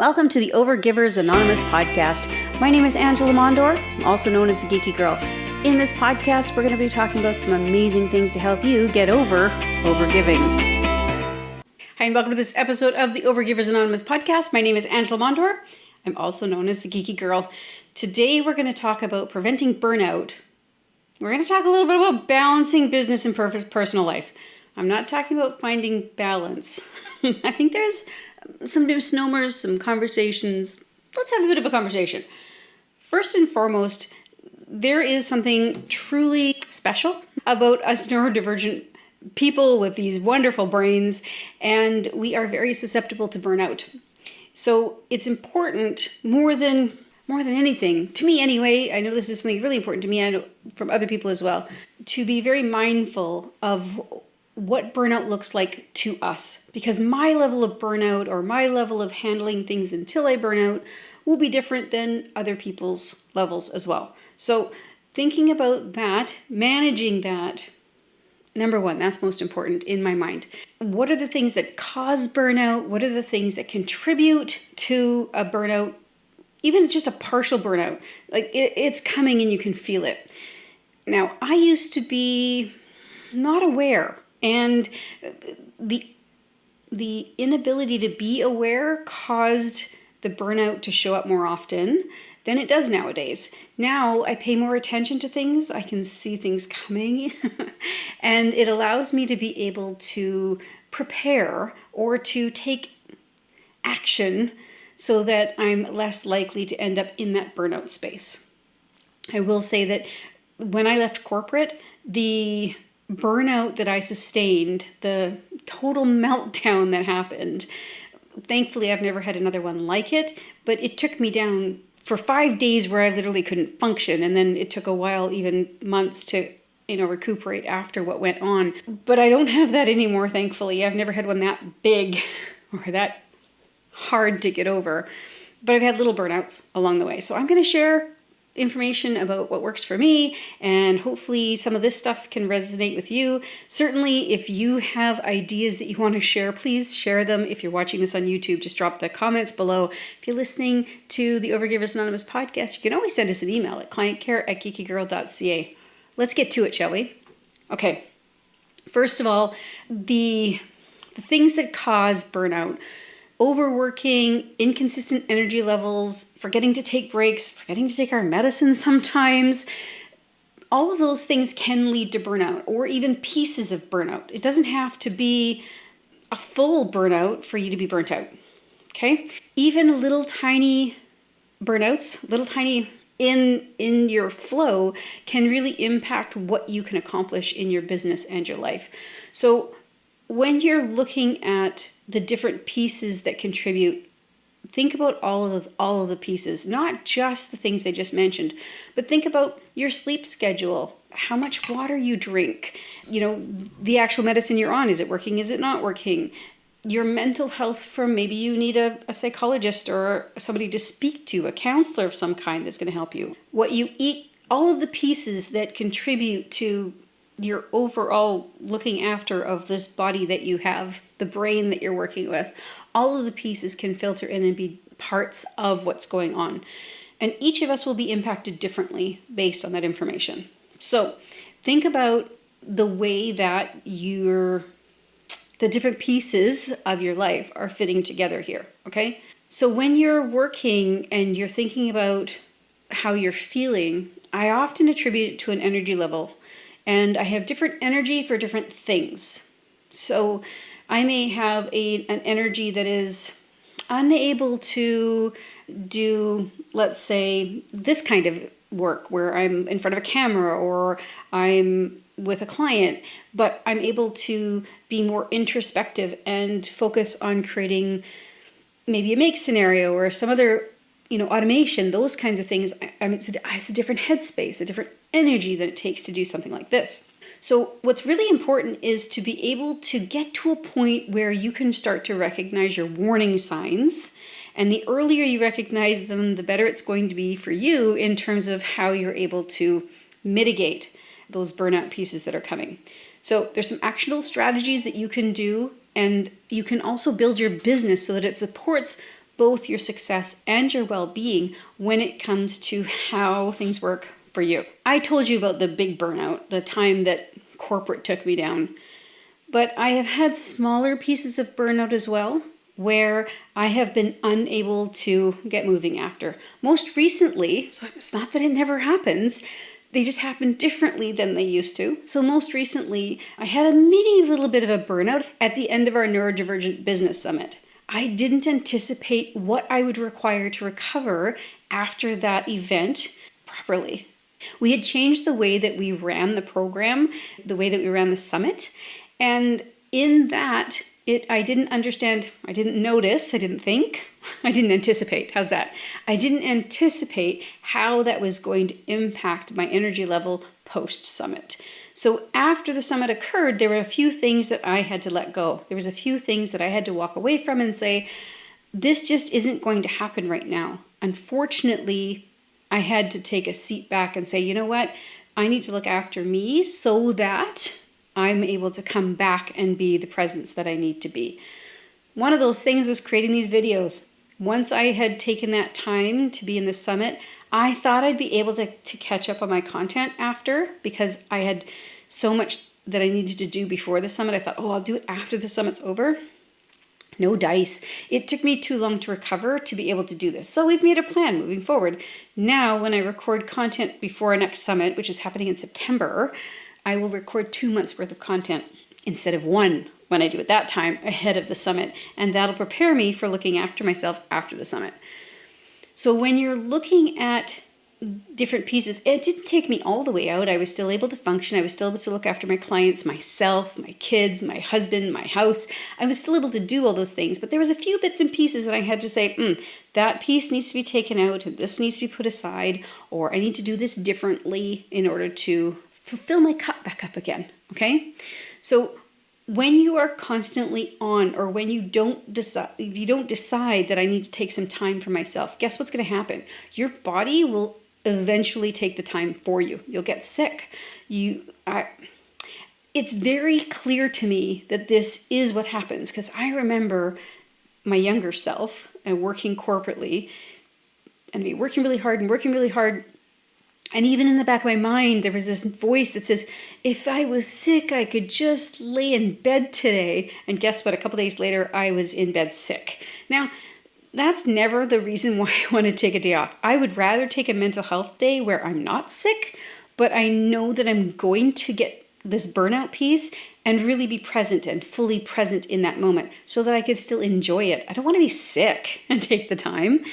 Welcome to the Overgivers Anonymous podcast. My name is Angela Mondor, also known as the Geeky Girl. In this podcast, we're going to be talking about some amazing things to help you get over overgiving. Hi, and welcome to this episode of the Overgivers Anonymous podcast. My name is Angela Mondor. I'm also known as the Geeky Girl. Today, we're going to talk about preventing burnout. We're going to talk a little bit about balancing business and personal life. I'm not talking about finding balance. I think there's some misnomers, some conversations. Let's have a bit of a conversation. First and foremost, there is something truly special about us neurodivergent people with these wonderful brains, and we are very susceptible to burnout. So it's important more than anything, to me anyway, I know this is something really important to me, I know from other people as well, to be very mindful of what burnout looks like to us, because my level of burnout or my level of handling things until I burn out will be different than other people's levels as well. So thinking about that, managing that, number one, that's most important in my mind. What are the things that cause burnout? What are the things that contribute to a burnout? Even just a partial burnout, like it's coming and you can feel it. Now, I used to be not aware, and the inability to be aware caused the burnout to show up more often than it does nowadays. Now I pay more attention to things, I can see things coming, and it allows me to be able to prepare or to take action so that I'm less likely to end up in that burnout space. I will say that when I left corporate, the burnout that I sustained, the total meltdown that happened, thankfully I've never had another one like it, but it took me down for 5 days where I literally couldn't function, and then it took a while, even months, to recuperate after what went on. But I don't have that anymore, thankfully. I've never had one that big or that hard to get over, but I've had little burnouts along the way. So I'm going to share information about what works for me, and hopefully some of this stuff can resonate with you. Certainly, if you have ideas that you want to share, please share them. If you're watching this on YouTube, just drop the comments below. If you're listening to the Overgivers Anonymous podcast, you can always send us an email at clientcare@geekygirl.ca. Let's get to it, shall we? Okay. First of all, the things that cause burnout: overworking, inconsistent energy levels, forgetting to take breaks, forgetting to take our medicine sometimes. All of those things can lead to burnout, or even pieces of burnout. It doesn't have to be a full burnout for you to be burnt out, okay? Even little tiny burnouts, little tiny in your flow can really impact what you can accomplish in your business and your life. So when you're looking at the different pieces that contribute, think about all of the pieces, not just the things I just mentioned, but think about your sleep schedule, how much water you drink, the actual medicine you're on, is it working, is it not working? Your mental health, from maybe you need a psychologist or somebody to speak to, a counselor of some kind that's going to help you. What you eat, all of the pieces that contribute to your overall looking after of this body that you have, the brain that you're working with, all of the pieces can filter in and be parts of what's going on. And each of us will be impacted differently based on that information. So think about the way that the different pieces of your life are fitting together here, okay? So when you're working and you're thinking about how you're feeling, I often attribute it to an energy level. And I have different energy for different things. So I may have an energy that is unable to do, let's say, this kind of work where I'm in front of a camera or I'm with a client, but I'm able to be more introspective and focus on creating maybe a make scenario or some other automation, those kinds of things. It's a different headspace, a different energy that it takes to do something like this. So what's really important is to be able to get to a point where you can start to recognize your warning signs. And the earlier you recognize them, the better it's going to be for you in terms of how you're able to mitigate those burnout pieces that are coming. So there's some actionable strategies that you can do, and you can also build your business so that it supports both your success and your well-being when it comes to how things work for you. I told you about the big burnout, the time that corporate took me down. But I have had smaller pieces of burnout as well, where I have been unable to get moving after. Most recently, so it's not that it never happens, they just happen differently than they used to. So most recently, I had a mini little bit of a burnout at the end of our Neurodivergent Business Summit. I didn't anticipate what I would require to recover after that event properly. We had changed the way that we ran the program, the way that we ran the summit, and in that, I didn't understand, I didn't notice, I didn't think, I didn't anticipate. How's that? I didn't anticipate how that was going to impact my energy level post-summit. So after the summit occurred, there were a few things that I had to let go. There was a few things that I had to walk away from and say, this just isn't going to happen right now. Unfortunately, I had to take a seat back and say, you know what? I need to look after me so that I'm able to come back and be the presence that I need to be. One of those things was creating these videos. Once I had taken that time to be in the summit, I thought I'd be able to catch up on my content after, because I had so much that I needed to do before the summit. I thought, I'll do it after the summit's over. No dice. It took me too long to recover to be able to do this. So we've made a plan moving forward. Now, when I record content before our next summit, which is happening in September, I will record 2 months worth of content instead of one when I do it that time ahead of the summit. And that'll prepare me for looking after myself after the summit. So when you're looking at different pieces, it didn't take me all the way out. I was still able to function. I was still able to look after my clients, myself, my kids, my husband, my house. I was still able to do all those things, but there was a few bits and pieces that I had to say, that piece needs to be taken out, and this needs to be put aside, or I need to do this differently in order to fill my cup back up again, okay? So when you are constantly on, or when you don't decide, if you don't decide that I need to take some time for myself, guess what's going to happen? Your body will eventually take the time for you. You'll get sick. It's very clear to me that this is what happens, because I remember my younger self and working corporately and me working really hard. And even in the back of my mind, there was this voice that says, if I was sick, I could just lay in bed today. And guess what? A couple days later, I was in bed sick. Now, that's never the reason why I want to take a day off. I would rather take a mental health day where I'm not sick, but I know that I'm going to get this burnout piece and really be present and fully present in that moment so that I can still enjoy it. I don't want to be sick and take the time.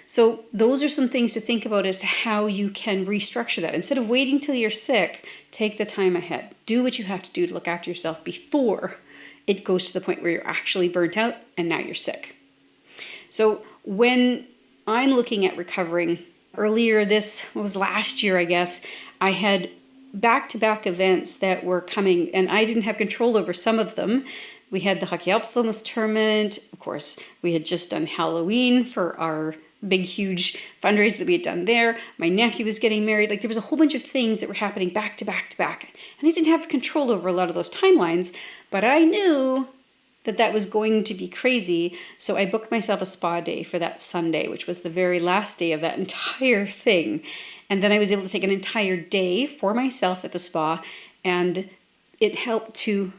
So those are some things to think about as to how you can restructure that. Instead of waiting till you're sick, take the time ahead. Do what you have to do to look after yourself before it goes to the point where you're actually burnt out and now you're sick. So when I'm looking at recovering, earlier this was last year, I guess, I had back-to-back events that were coming and I didn't have control over some of them. We had the Hockey Alps tournament. Of course, we had just done Halloween for our big, huge fundraiser that we had done there. My nephew was getting married. There was a whole bunch of things that were happening back to back to back. And I didn't have control over a lot of those timelines, but I knew that was going to be crazy. So I booked myself a spa day for that Sunday, which was the very last day of that entire thing. And then I was able to take an entire day for myself at the spa, and it helped to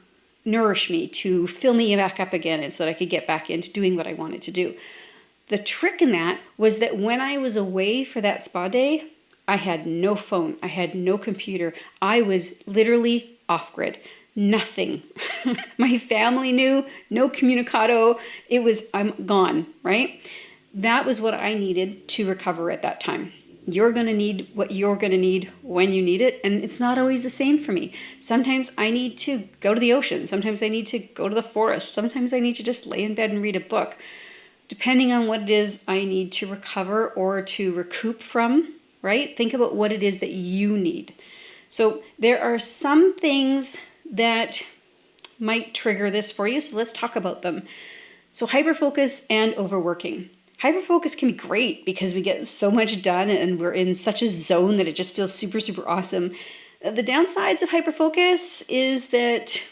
nourish me, to fill me back up again, and so that I could get back into doing what I wanted to do. The trick in that was that when I was away for that spa day, I had no phone, I had no computer. I was literally off-grid. Nothing. My family knew, no communicado. I'm gone, right? That was what I needed to recover at that time. You're going to need what you're going to need when you need it. And it's not always the same for me. Sometimes I need to go to the ocean. Sometimes I need to go to the forest. Sometimes I need to just lay in bed and read a book. Depending on what it is I need to recover or to recoup from, right? Think about what it is that you need. So there are some things that might trigger this for you. So let's talk about them. So hyperfocus and overworking. Hyperfocus can be great because we get so much done and we're in such a zone that it just feels super, super awesome. The downsides of hyperfocus is that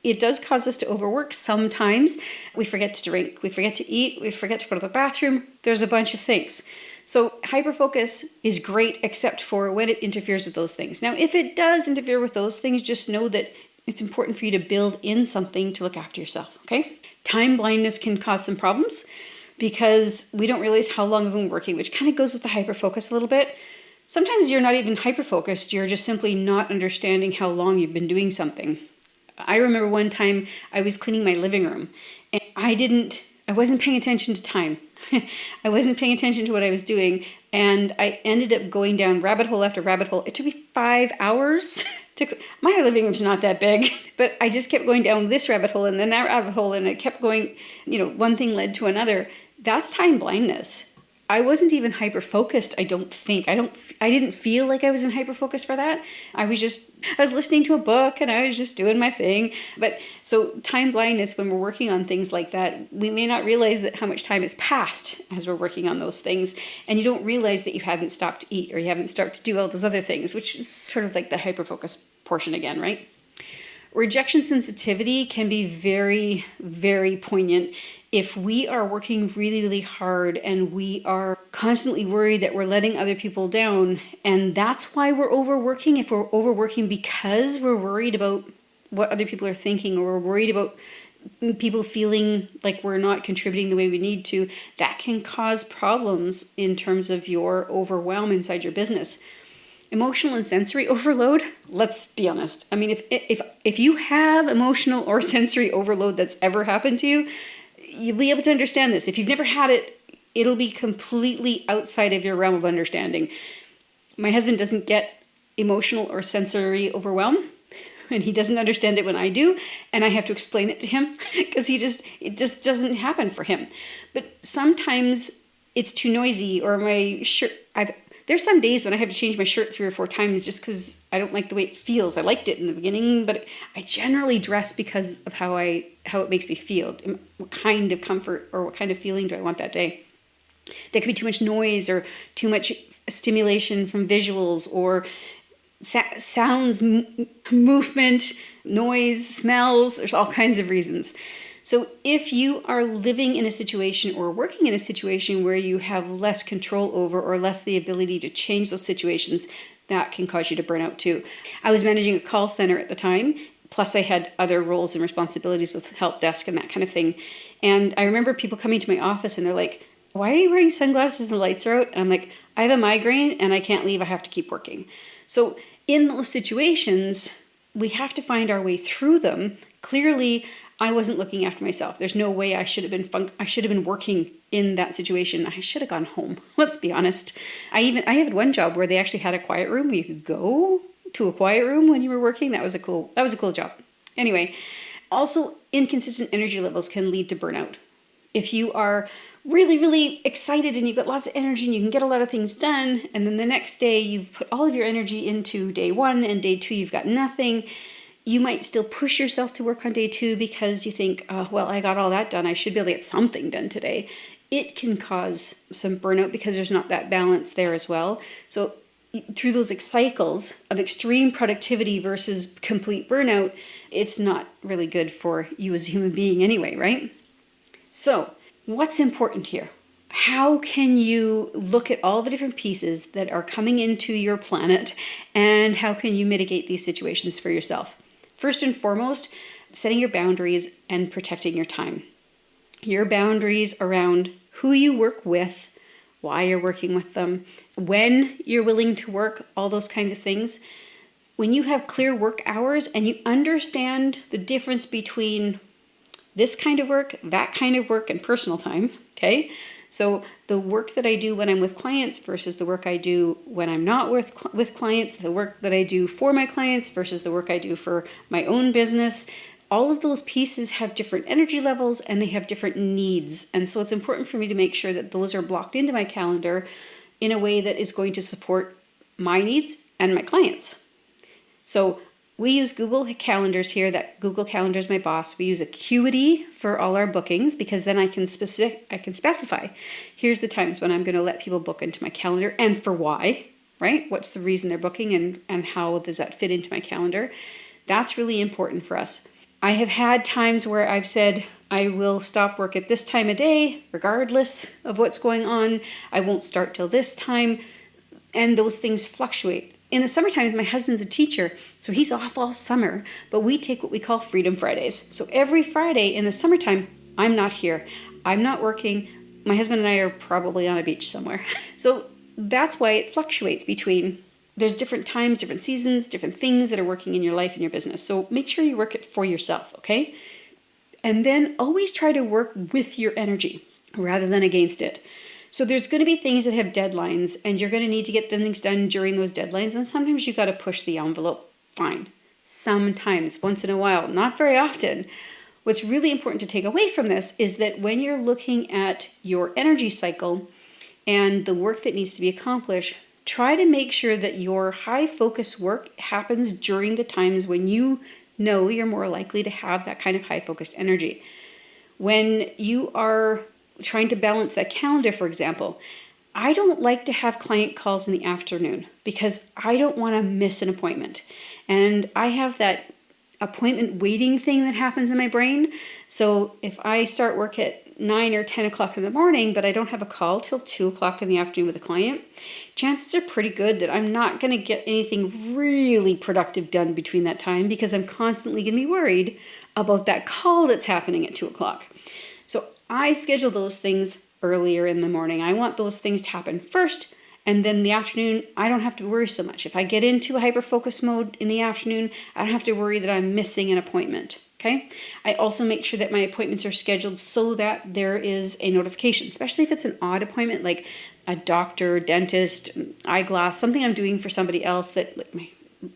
it does cause us to overwork sometimes. We forget to drink, we forget to eat, we forget to go to the bathroom. There's a bunch of things. So hyperfocus is great except for when it interferes with those things. Now, if it does interfere with those things, just know that it's important for you to build in something to look after yourself, okay? Time blindness can cause some problems because we don't realize how long we've been working, which kind of goes with the hyperfocus a little bit. Sometimes you're not even hyperfocused, you're just simply not understanding how long you've been doing something. I remember one time I was cleaning my living room and I wasn't paying attention to time. I wasn't paying attention to what I was doing, and I ended up going down rabbit hole after rabbit hole. It took me 5 hours. My living room's not that big, but I just kept going down this rabbit hole and then that rabbit hole, and it kept going, one thing led to another. That's time blindness. I wasn't even hyper-focused, I don't think. I didn't feel like I was in hyper-focus for that. I was listening to a book and I was just doing my thing. But so time blindness, when we're working on things like that, we may not realize that how much time has passed as we're working on those things. And you don't realize that you hadn't stopped to eat or you haven't started to do all those other things, which is sort of like the hyper-focus portion again, right? Rejection sensitivity can be very, very poignant if we are working really, really hard and we are constantly worried that we're letting other people down. And that's why we're overworking. If we're overworking because we're worried about what other people are thinking, or we're worried about people feeling like we're not contributing the way we need to, that can cause problems in terms of your overwhelm inside your business. Emotional and sensory overload, let's be honest. I mean, if you have emotional or sensory overload that's ever happened to you, you'll be able to understand this. If you've never had it, it'll be completely outside of your realm of understanding. My husband doesn't get emotional or sensory overwhelm, and he doesn't understand it when I do, and I have to explain it to him because it just doesn't happen for him. But sometimes it's too noisy, or my shirt, there's some days when I have to change my shirt 3 or 4 times just because I don't like the way it feels. I liked it in the beginning, but I generally dress because of how it makes me feel. What kind of comfort or what kind of feeling do I want that day? There could be too much noise or too much stimulation from visuals or sounds, movement, noise, smells. There's all kinds of reasons. So if you are living in a situation or working in a situation where you have less control over or less the ability to change those situations, that can cause you to burn out too. I was managing a call center at the time, plus I had other roles and responsibilities with help desk and that kind of thing. And I remember people coming to my office and they're like, "Why are you wearing sunglasses and the lights are out?" And I'm like, "I have a migraine and I can't leave. I have to keep working." So in those situations, we have to find our way through them. Clearly, I wasn't looking after myself. There's no way I should have been working in that situation. I should have gone home. Let's be honest. I had one job where they actually had a quiet room where you could go to a quiet room when you were working. That was a cool job. Anyway, also inconsistent energy levels can lead to burnout. If you are really, really excited and you've got lots of energy and you can get a lot of things done, and then the next day you've put all of your energy into day 1 and day 2 you've got nothing, you might still push yourself to work on day 2 because you think, "Oh, well, I got all that done. I should be able to get something done today." It can cause some burnout because there's not that balance there as well. So through those cycles of extreme productivity versus complete burnout, it's not really good for you as a human being anyway, right? So what's important here? How can you look at all the different pieces that are coming into your planet, and how can you mitigate these situations for yourself? First and foremost, setting your boundaries and protecting your time. Your boundaries around who you work with, why you're working with them, when you're willing to work, all those kinds of things. When you have clear work hours and you understand the difference between this kind of work, that kind of work, and personal time, okay? So the work that I do when I'm with clients versus the work I do when I'm not with clients, the work that I do for my clients versus the work I do for my own business, all of those pieces have different energy levels and they have different needs. And so it's important for me to make sure that those are blocked into my calendar in a way that is going to support my needs and my clients. So we use Google Calendars here. That Google Calendar is my boss. We use Acuity for all our bookings because then I can specify, here's the times when I'm going to let people book into my calendar and for why, right? What's the reason they're booking and how does that fit into my calendar? That's really important for us. I have had times where I've said, I will stop work at this time of day, regardless of what's going on. I won't start till this time. And those things fluctuate. In the summertime, my husband's a teacher, so he's off all summer, but we take what we call Freedom Fridays. So every Friday in the summertime, I'm not here. I'm not working. My husband and I are probably on a beach somewhere. So that's why it fluctuates between, there's different times, different seasons, different things that are working in your life and your business. So make sure you work it for yourself, okay? And then always try to work with your energy rather than against it. So there's going to be things that have deadlines, and you're going to need to get things done during those deadlines. And sometimes you got to push the envelope. Fine. Sometimes, once in a while, not very often. What's really important to take away from this is that when you're looking at your energy cycle and the work that needs to be accomplished, try to make sure that your high focus work happens during the times when you know you're more likely to have that kind of high focused energy. When you are trying to balance that calendar, for example, I don't like to have client calls in the afternoon because I don't want to miss an appointment. And I have that appointment waiting thing that happens in my brain. So if I start work at 9 or 10 o'clock in the morning, but I don't have a call till 2 o'clock in the afternoon with a client, chances are pretty good that I'm not going to get anything really productive done between that time because I'm constantly going to be worried about that call that's happening at 2 o'clock. So I schedule those things earlier in the morning. I want those things to happen first, and then in the afternoon, I don't have to worry so much. If I get into a hyper-focus mode in the afternoon, I don't have to worry that I'm missing an appointment, okay? I also make sure that my appointments are scheduled so that there is a notification, especially if it's an odd appointment, like a doctor, dentist, eyeglass, something I'm doing for somebody else that,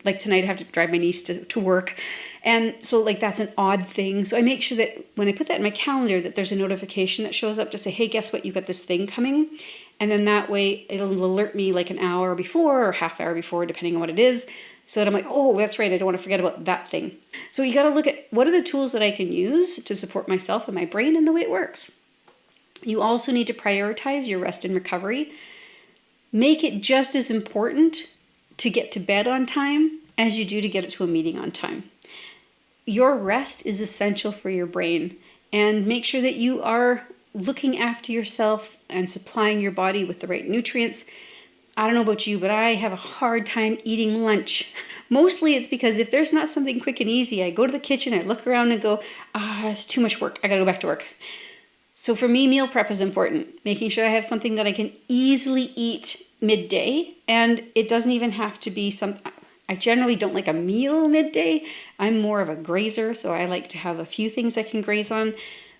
like tonight I have to drive my niece to work. And so that's an odd thing. So I make sure that when I put that in my calendar that there's a notification that shows up to say, hey, guess what? You've got this thing coming. And then that way it'll alert me like an hour before or half hour before, depending on what it is. So that I'm like, oh, that's right. I don't want to forget about that thing. So you got to look at what are the tools that I can use to support myself and my brain and the way it works. You also need to prioritize your rest and recovery. Make it just as important to get to bed on time as you do to get it to a meeting on time. Your rest is essential for your brain, and make sure that you are looking after yourself and supplying your body with the right nutrients. I don't know about you, but I have a hard time eating lunch. Mostly it's because if there's not something quick and easy, I go to the kitchen, I look around and go, it's too much work. I gotta go back to work. So for me, meal prep is important. Making sure I have something that I can easily eat midday, and it doesn't even have to be I generally don't like a meal midday. I'm more of a grazer, so I like to have a few things I can graze on,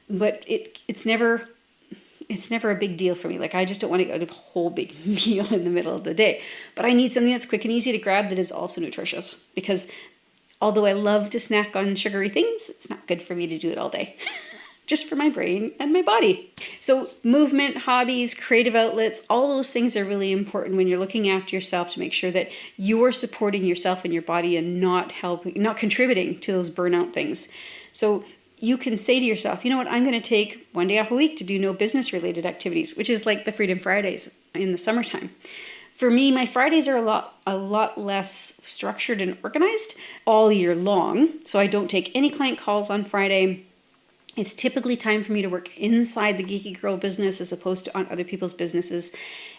but it's never a big deal for me. I just don't want to get a whole big meal in the middle of the day. But I need something that's quick and easy to grab that is also nutritious, because although I love to snack on sugary things, it's not good for me to do it all day. Just for my brain and my body. So movement, hobbies, creative outlets, all those things are really important when you're looking after yourself to make sure that you're supporting yourself and your body and not contributing to those burnout things. So you can say to yourself, you know what, I'm going to take one day off a week to do no business related activities, which is like the Freedom Fridays in the summertime. For me, my Fridays are a lot less structured and organized all year long. So I don't take any client calls on Friday. It's typically time for me to work inside the Geeky Girl business as opposed to on other people's businesses.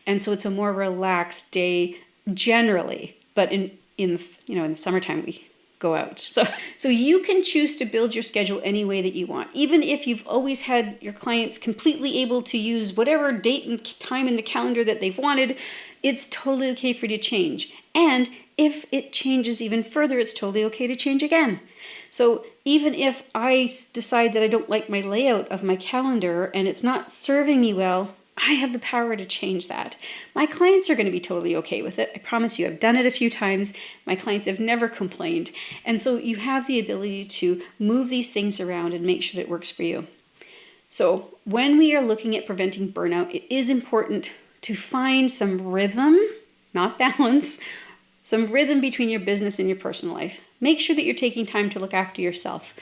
And so it's a more relaxed day generally, but in the summertime we go out. So you can choose to build your schedule any way that you want. Even if you've always had your clients completely able to use whatever date and time in the calendar that they've wanted, it's totally okay for you to change. And if it changes even further, it's totally okay to change again. So even if I decide that I don't like my layout of my calendar and it's not serving me well, I have the power to change that. My clients are going to be totally okay with it. I promise you, I've done it a few times. My clients have never complained. And so you have the ability to move these things around and make sure that it works for you. So when we are looking at preventing burnout, it is important to find some rhythm, not balance, some rhythm between your business and your personal life. Make sure that you're taking time to look after yourself.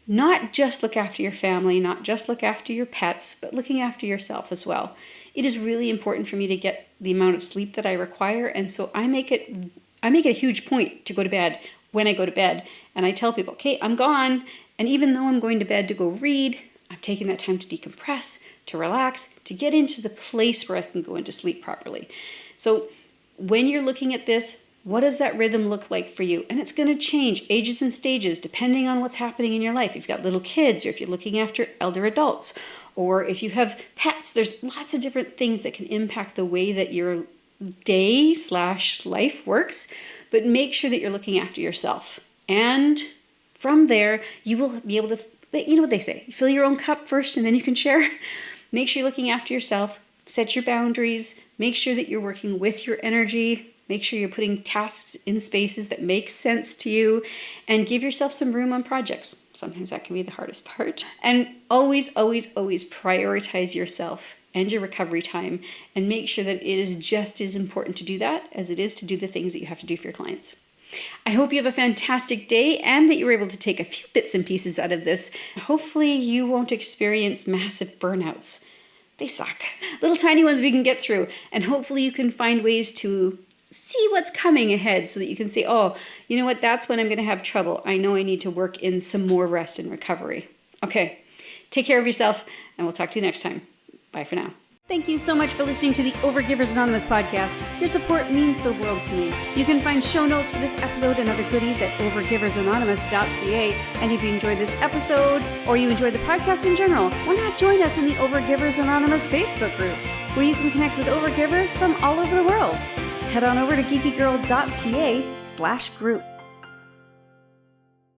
Not just look after your family, not just look after your pets, but looking after yourself as well. It is really important for me to get the amount of sleep that I require, and so I make it a huge point to go to bed when I go to bed. And I tell people, okay, I'm gone. And even though I'm going to bed to go read, I'm taking that time to decompress, to relax, to get into the place where I can go into sleep properly. So when you're looking at this, what does that rhythm look like for you? And it's going to change ages and stages depending on what's happening in your life. If you've got little kids, or if you're looking after elder adults, or if you have pets, there's lots of different things that can impact the way that your day/life works. But make sure that you're looking after yourself. And from there, you will be able to, you know what they say, fill your own cup first and then you can share. Make sure you're looking after yourself. Set your boundaries. Make sure that you're working with your energy. Make sure you're putting tasks in spaces that make sense to you, and give yourself some room on projects. Sometimes that can be the hardest part. And always, always, always prioritize yourself and your recovery time, and make sure that it is just as important to do that as it is to do the things that you have to do for your clients. I hope you have a fantastic day and that you were able to take a few bits and pieces out of this. Hopefully you won't experience massive burnouts. They suck. Little tiny ones we can get through, and hopefully you can find ways to see what's coming ahead so that you can say, oh, you know what, that's when I'm going to have trouble. I know I need to work in some more rest and recovery. Okay, take care of yourself, and we'll talk to you next time. Bye for now. Thank you so much for listening to the Overgivers Anonymous podcast. Your support means the world to me. You can find show notes for this episode and other goodies at overgiversanonymous.ca. And if you enjoyed this episode, or you enjoyed the podcast in general, why not join us in the Overgivers Anonymous Facebook group, where you can connect with overgivers from all over the world. Head on over to geekygirl.ca/group.